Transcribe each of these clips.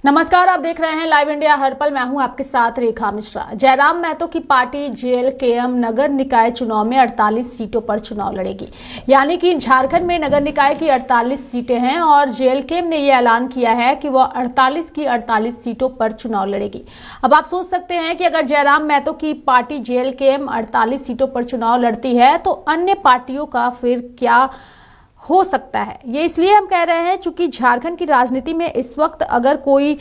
नमस्कार, आप देख रहे हैं लाइव इंडिया हर पल। मैं हूं आपके साथ रेखा मिश्रा। जयराम महतो की पार्टी जेएलकेएम नगर निकाय चुनाव में 48 सीटों पर चुनाव लड़ेगी। यानी कि झारखंड में नगर निकाय की 48 सीटें हैं और जेएलकेएम ने यह ऐलान किया है कि वह 48 की 48 सीटों पर चुनाव लड़ेगी। अब आप सोच सकते हैं कि अगर जयराम महतो की पार्टी जेएलकेएम 48 सीटों पर चुनाव लड़ती है तो अन्य पार्टियों का फिर क्या हो सकता है। ये इसलिए हम कह रहे हैं चूंकि झारखंड की राजनीति में इस वक्त अगर कोई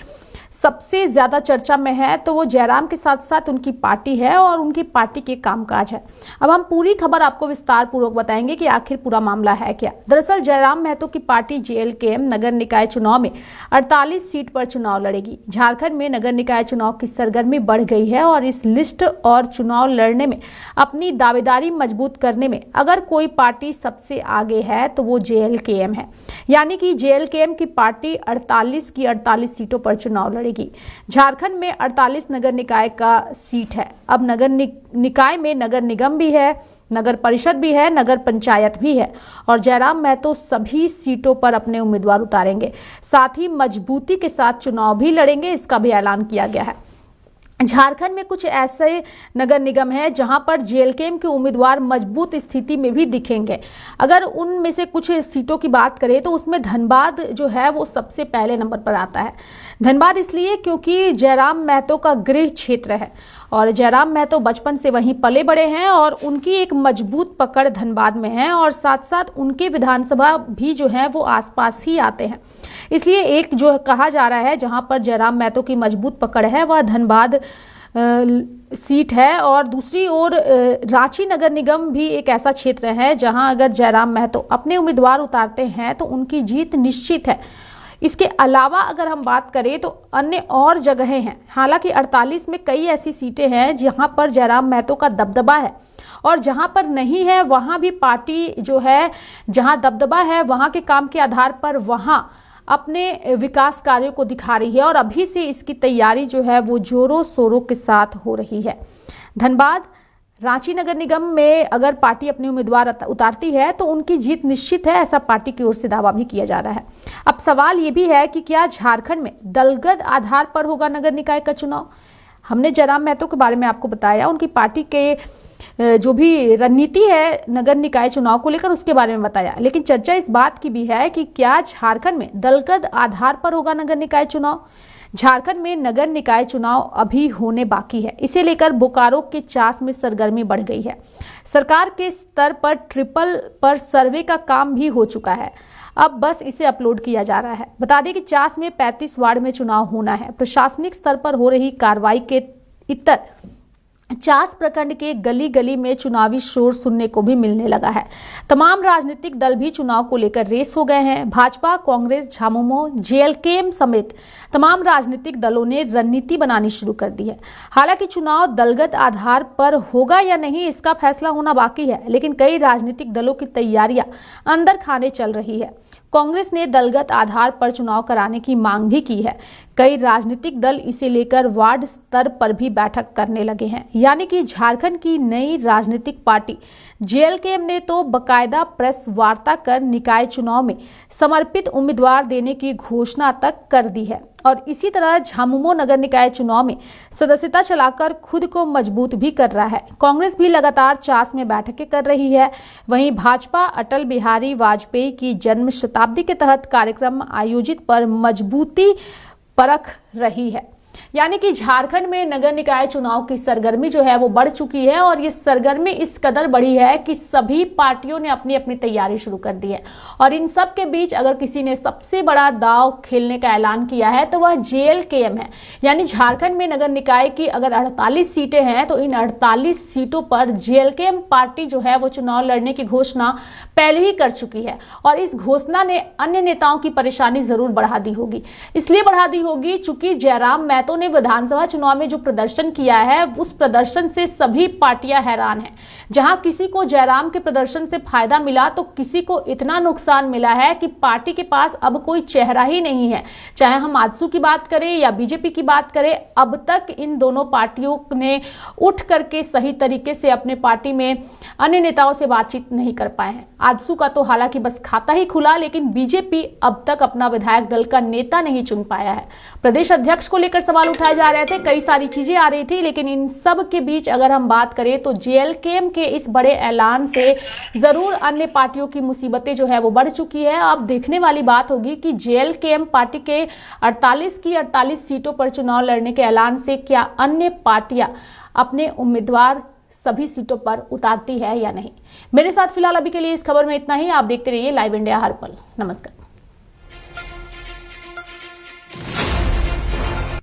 सबसे ज्यादा चर्चा में है तो वो जयराम के साथ साथ उनकी पार्टी है और उनकी पार्टी के कामकाज है। अब हम पूरी खबर आपको विस्तार पूर्वक बताएंगे कि आखिर पूरा मामला है क्या। दरअसल जयराम महतो की पार्टी जेएलकेएम नगर निकाय चुनाव में 48 सीट पर चुनाव लड़ेगी। झारखंड में नगर निकाय चुनाव की सरगर्मी बढ़ गई है और इस लिस्ट और चुनाव लड़ने में अपनी दावेदारी मजबूत करने में अगर कोई पार्टी सबसे आगे है तो वो जेएलकेएम है। यानी कि जेएलकेएम की पार्टी 48 की 48 सीटों पर चुनाव लड़ेगी। झारखंड में 48 नगर निकाय का सीट है। अब नगर निकाय में नगर निगम भी है, नगर परिषद भी है, नगर पंचायत भी है और जयराम महतो सभी सीटों पर अपने उम्मीदवार उतारेंगे। साथ ही मजबूती के साथ चुनाव भी लड़ेंगे, इसका भी ऐलान किया गया है। झारखंड में कुछ ऐसे नगर निगम हैं जहां पर जेएलकेएम के उम्मीदवार मजबूत स्थिति में भी दिखेंगे। अगर उनमें से कुछ सीटों की बात करें तो उसमें धनबाद जो है वो सबसे पहले नंबर पर आता है। धनबाद इसलिए क्योंकि जयराम महतो का गृह क्षेत्र है और जयराम महतो बचपन से वहीं पले बड़े हैं और उनकी एक मजबूत पकड़ धनबाद में है और साथ साथ उनके विधानसभा भी जो है वो आसपास ही आते हैं। इसलिए एक जो कहा जा रहा है जहां पर जयराम महतो की मजबूत पकड़ है वह धनबाद सीट है। और दूसरी ओर रांची नगर निगम भी एक ऐसा क्षेत्र है जहां अगर जयराम महतो अपने उम्मीदवार उतारते हैं तो उनकी जीत निश्चित है। इसके अलावा अगर हम बात करें तो अन्य और जगहें हैं। हालांकि 48 में कई ऐसी सीटें हैं जहां पर जयराम महतो का दबदबा है और जहां पर नहीं है वहां भी पार्टी जो है, जहां दबदबा है वहां के काम के आधार पर वहां अपने विकास कार्यों को दिखा रही है और अभी से इसकी तैयारी जो है वो जोरों शोरों के साथ हो रही है। धनबाद रांची नगर निगम में अगर पार्टी अपने उम्मीदवार उतारती है तो उनकी जीत निश्चित है, ऐसा पार्टी की ओर से दावा भी किया जा रहा है। अब सवाल ये भी है कि क्या झारखंड में दलगत आधार पर होगा नगर निकाय का चुनाव। हमने जयराम महतो के बारे में आपको बताया, उनकी पार्टी के जो भी रणनीति है नगर निकाय चुनाव को लेकर उसके बारे में बताया, लेकिन चर्चा इस बात की भी है कि क्या झारखंड में दलगत आधार पर होगा नगर निकाय चुनाव। झारखंड में नगर निकाय चुनाव अभी होने बाकी है, इसे लेकर बोकारो के चास में सरगर्मी बढ़ गई है। सरकार के स्तर पर ट्रिपल पर सर्वे का काम भी हो चुका है, अब बस इसे अपलोड किया जा रहा है। बता दें कि चास में 35 वार्ड में चुनाव होना है। प्रशासनिक स्तर पर हो रही कार्रवाई के इतर चास प्रखंड के गली गली में चुनावी शोर सुनने को भी मिलने लगा है। तमाम राजनीतिक दल भी चुनाव को लेकर रेस हो गए हैं। भाजपा, कांग्रेस, झामुमो, जेएलकेएम समेत तमाम राजनीतिक दलों ने रणनीति बनानी शुरू कर दी है। हालांकि चुनाव दलगत आधार पर होगा या नहीं इसका फैसला होना बाकी है, लेकिन कई राजनीतिक दलों की तैयारियां अंदर खाने चल रही है। कांग्रेस ने दलगत आधार पर चुनाव कराने की मांग भी की है। कई राजनीतिक दल इसे लेकर वार्ड स्तर पर भी बैठक करने लगे हैं। यानी कि झारखंड की नई राजनीतिक पार्टी जेएलकेएम ने तो बकायदा प्रेस वार्ता कर निकाय चुनाव में समर्पित उम्मीदवार देने की घोषणा तक कर दी है और इसी तरह झामुमो नगर निकाय चुनाव में सदस्यता चलाकर खुद को मजबूत भी कर रहा है। कांग्रेस भी लगातार चास में बैठकें कर रही है। वहीं भाजपा अटल बिहारी वाजपेयी की जन्म शताब्दी के तहत कार्यक्रम आयोजित पर मजबूती परख रही है। यानी कि झारखंड में नगर निकाय चुनाव की सरगर्मी जो है वो बढ़ चुकी है और ये सरगर्मी इस कदर बढ़ी है कि सभी पार्टियों ने अपनी अपनी तैयारी शुरू कर दी है। और इन सब के बीच अगर किसी ने सबसे बड़ा दांव खेलने का ऐलान किया है तो वह जेएलकेएम है। यानी झारखंड में नगर निकाय की अगर 48 सीटें हैं तो इन 48 सीटों पर जेएलकेएम पार्टी जो है वो चुनाव लड़ने की घोषणा पहले ही कर चुकी है और इस घोषणा ने अन्य नेताओं की परेशानी जरूर बढ़ा दी होगी। इसलिए बढ़ा दी होगी चूंकि जयराम महतो महतो ने विधानसभा चुनाव में जो प्रदर्शन किया है उस प्रदर्शन से सभी पार्टियां हैरान हैं। जहां किसी को जयराम के प्रदर्शन से फायदा मिला तो किसी को इतना नुकसान मिला है कि पार्टी के पास अब कोई चेहरा ही नहीं है। चाहे हम आजसू की बात करें या बीजेपी की बात करें, अब तक इन दोनों पार्टियों ने उठ करके सही तरीके से अपने पार्टी में अन्य नेताओं से बातचीत नहीं कर पाए हैं। आजसू का तो हालांकि बस खाता ही खुला, लेकिन बीजेपी अब तक अपना विधायक दल का नेता नहीं चुन पाया है। प्रदेश अध्यक्ष को लेकर सवाल उठाए जा रहे थे, कई सारी चीजें आ रही थी, लेकिन इन सब के बीच अगर हम बात करें तो जेएलकेएम के इस बड़े ऐलान से जरूर अन्य पार्टियों की मुसीबतें जो है वो बढ़ चुकी है। अब देखने वाली बात होगी कि जेएलकेएम पार्टी के 48 की 48 सीटों पर चुनाव लड़ने के ऐलान से क्या अन्य पार्टियां अपने उम्मीदवार सभी सीटों पर उतारती है या नहीं। मेरे साथ फिलहाल अभी के लिए इस खबर में इतना ही। आप देखते रहिए लाइव इंडिया हर पल। नमस्कार।